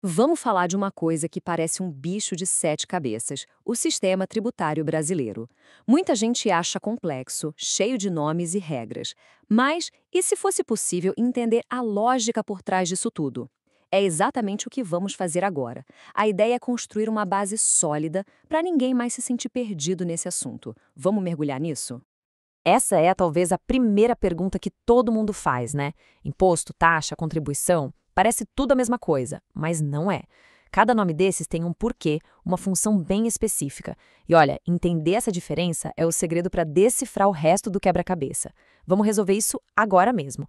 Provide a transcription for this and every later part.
Vamos falar de uma coisa que parece um bicho de sete cabeças: o sistema tributário brasileiro. Muita gente acha complexo, cheio de nomes e regras. Mas e se fosse possível entender a lógica por trás disso tudo? É exatamente o que vamos fazer agora. A ideia é construir uma base sólida para ninguém mais se sentir perdido nesse assunto. Vamos mergulhar nisso? Essa é talvez a primeira pergunta que todo mundo faz, né? Imposto, taxa, contribuição, parece tudo a mesma coisa, mas não é. Cada nome desses tem um porquê, uma função bem específica. E olha, entender essa diferença é o segredo para decifrar o resto do quebra-cabeça. Vamos resolver isso agora mesmo.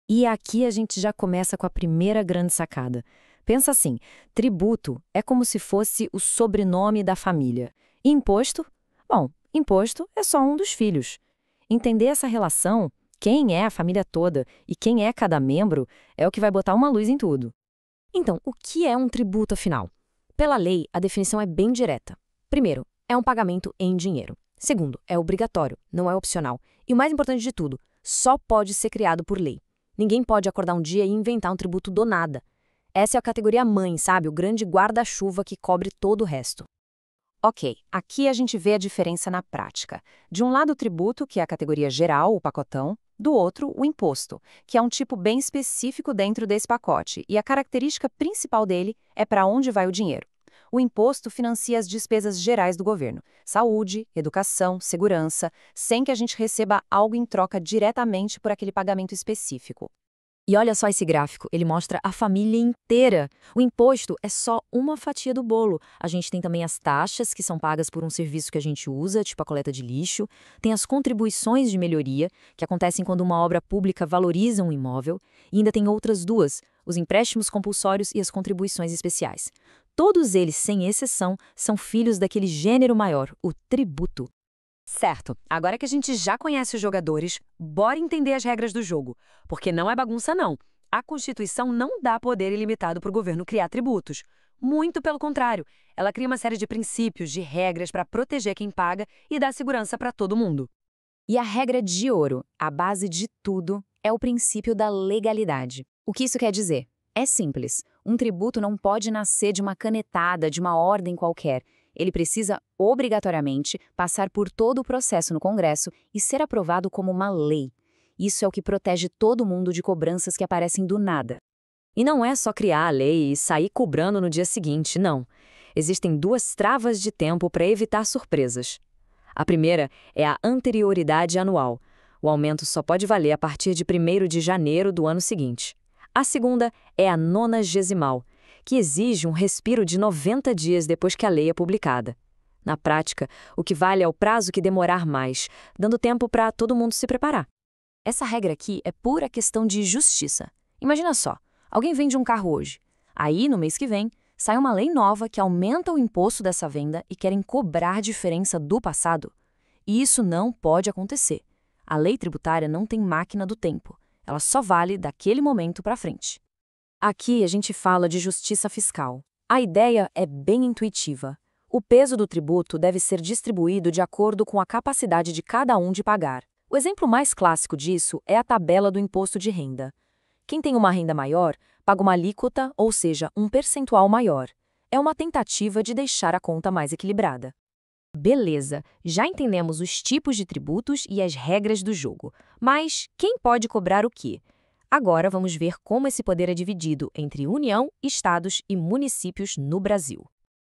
E aqui a gente já começa com a primeira grande sacada. Pensa assim, tributo é como se fosse o sobrenome da família. E imposto? Bom, imposto é só um dos filhos. Entender essa relação, quem é a família toda e quem é cada membro, é o que vai botar uma luz em tudo. Então, o que é um tributo afinal? Pela lei, a definição é bem direta. Primeiro, é um pagamento em dinheiro. Segundo, é obrigatório, não é opcional. E o mais importante de tudo, só pode ser criado por lei. Ninguém pode acordar um dia e inventar um tributo do nada. Essa é a categoria mãe, sabe? O grande guarda-chuva que cobre todo o resto. Ok, aqui a gente vê a diferença na prática. De um lado o tributo, que é a categoria geral, o pacotão, do outro o imposto, que é um tipo bem específico dentro desse pacote, e a característica principal dele é para onde vai o dinheiro. O imposto financia as despesas gerais do governo, saúde, educação, segurança, sem que a gente receba algo em troca diretamente por aquele pagamento específico. E olha só esse gráfico, ele mostra a família inteira. O imposto é só uma fatia do bolo. A gente tem também as taxas, que são pagas por um serviço que a gente usa, tipo a coleta de lixo. Tem as contribuições de melhoria, que acontecem quando uma obra pública valoriza um imóvel. E ainda tem outras duas, os empréstimos compulsórios e as contribuições especiais. Todos eles, sem exceção, são filhos daquele gênero maior, o tributo. Certo, agora que a gente já conhece os jogadores, bora entender as regras do jogo. Porque não é bagunça, não. A Constituição não dá poder ilimitado para o governo criar tributos. Muito pelo contrário, ela cria uma série de princípios, de regras para proteger quem paga e dar segurança para todo mundo. E a regra de ouro, a base de tudo, é o princípio da legalidade. O que isso quer dizer? É simples. Um tributo não pode nascer de uma canetada, de uma ordem qualquer. Ele precisa, obrigatoriamente, passar por todo o processo no Congresso e ser aprovado como uma lei. Isso é o que protege todo mundo de cobranças que aparecem do nada. E não é só criar a lei e sair cobrando no dia seguinte, não. Existem duas travas de tempo para evitar surpresas. A primeira é a anterioridade anual. O aumento só pode valer a partir de 1º de janeiro do ano seguinte. A segunda é a nonagesimal, que exige um respiro de 90 dias depois que a lei é publicada. Na prática, o que vale é o prazo que demorar mais, dando tempo para todo mundo se preparar. Essa regra aqui é pura questão de justiça. Imagina só, alguém vende um carro hoje. Aí, no mês que vem, sai uma lei nova que aumenta o imposto dessa venda e querem cobrar diferença do passado. E isso não pode acontecer. A lei tributária não tem máquina do tempo. Ela só vale daquele momento para frente. Aqui a gente fala de justiça fiscal. A ideia é bem intuitiva. O peso do tributo deve ser distribuído de acordo com a capacidade de cada um de pagar. O exemplo mais clássico disso é a tabela do imposto de renda. Quem tem uma renda maior, paga uma alíquota, ou seja, um percentual maior. É uma tentativa de deixar a conta mais equilibrada. Beleza, já entendemos os tipos de tributos e as regras do jogo. Mas quem pode cobrar o quê? Agora vamos ver como esse poder é dividido entre União, estados e municípios no Brasil.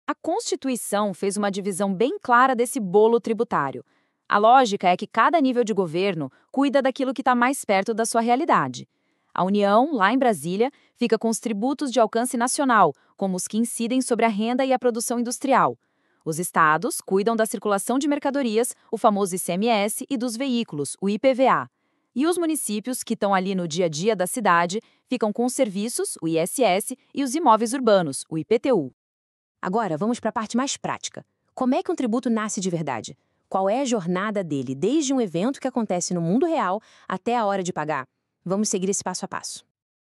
A Constituição fez uma divisão bem clara desse bolo tributário. A lógica é que cada nível de governo cuida daquilo que está mais perto da sua realidade. A União, lá em Brasília, fica com os tributos de alcance nacional, como os que incidem sobre a renda e a produção industrial. Os estados cuidam da circulação de mercadorias, o famoso ICMS, e dos veículos, o IPVA. E os municípios, que estão ali no dia a dia da cidade, ficam com os serviços, o ISS, e os imóveis urbanos, o IPTU. Agora, vamos para a parte mais prática. Como é que um tributo nasce de verdade? Qual é a jornada dele, desde um evento que acontece no mundo real até a hora de pagar? Vamos seguir esse passo a passo.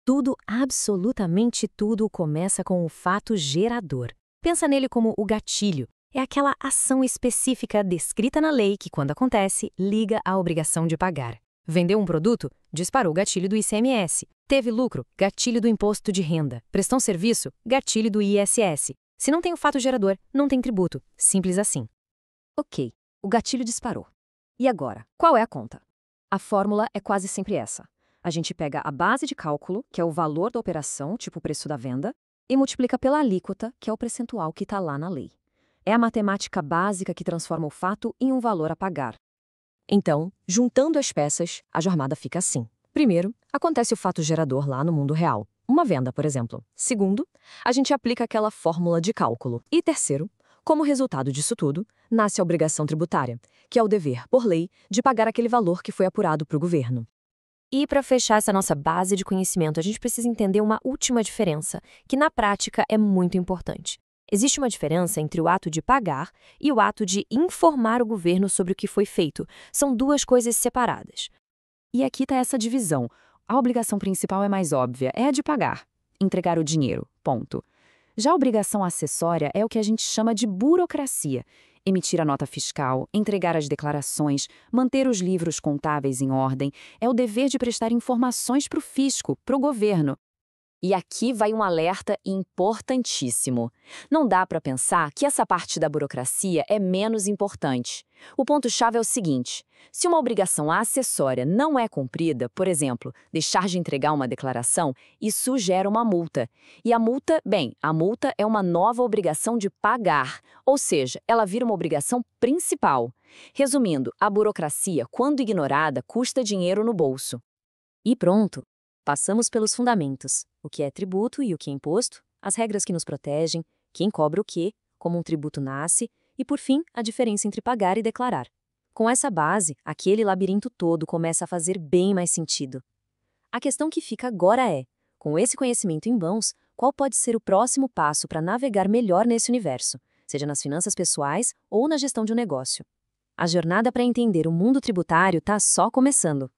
Tudo, absolutamente tudo, começa com o fato gerador. Pensa nele como o gatilho. É aquela ação específica descrita na lei que, quando acontece, liga à obrigação de pagar. Vendeu um produto? Disparou o gatilho do ICMS. Teve lucro? Gatilho do imposto de renda. Prestou serviço? Gatilho do ISS. Se não tem o fato gerador, não tem tributo. Simples assim. Ok, o gatilho disparou. E agora, qual é a conta? A fórmula é quase sempre essa. A gente pega a base de cálculo, que é o valor da operação, tipo o preço da venda, e multiplica pela alíquota, que é o percentual que está lá na lei. É a matemática básica que transforma o fato em um valor a pagar. Então, juntando as peças, a jornada fica assim. Primeiro, acontece o fato gerador lá no mundo real. Uma venda, por exemplo. Segundo, a gente aplica aquela fórmula de cálculo. E terceiro, como resultado disso tudo, nasce a obrigação tributária, que é o dever, por lei, de pagar aquele valor que foi apurado para o governo. E para fechar essa nossa base de conhecimento, a gente precisa entender uma última diferença, que na prática é muito importante. Existe uma diferença entre o ato de pagar e o ato de informar o governo sobre o que foi feito. São duas coisas separadas. E aqui está essa divisão. A obrigação principal é mais óbvia, é a de pagar, entregar o dinheiro, ponto. Já a obrigação acessória é o que a gente chama de burocracia. Emitir a nota fiscal, entregar as declarações, manter os livros contábeis em ordem, é o dever de prestar informações para o fisco, para o governo. E aqui vai um alerta importantíssimo. Não dá para pensar que essa parte da burocracia é menos importante. O ponto-chave é o seguinte: se uma obrigação acessória não é cumprida, por exemplo, deixar de entregar uma declaração, isso gera uma multa. E a multa é uma nova obrigação de pagar, ou seja, ela vira uma obrigação principal. Resumindo, a burocracia, quando ignorada, custa dinheiro no bolso. E pronto! Passamos pelos fundamentos, o que é tributo e o que é imposto, as regras que nos protegem, quem cobra o quê, como um tributo nasce e, por fim, a diferença entre pagar e declarar. Com essa base, aquele labirinto todo começa a fazer bem mais sentido. A questão que fica agora é, com esse conhecimento em mãos, qual pode ser o próximo passo para navegar melhor nesse universo, seja nas finanças pessoais ou na gestão de um negócio? A jornada para entender o mundo tributário está só começando.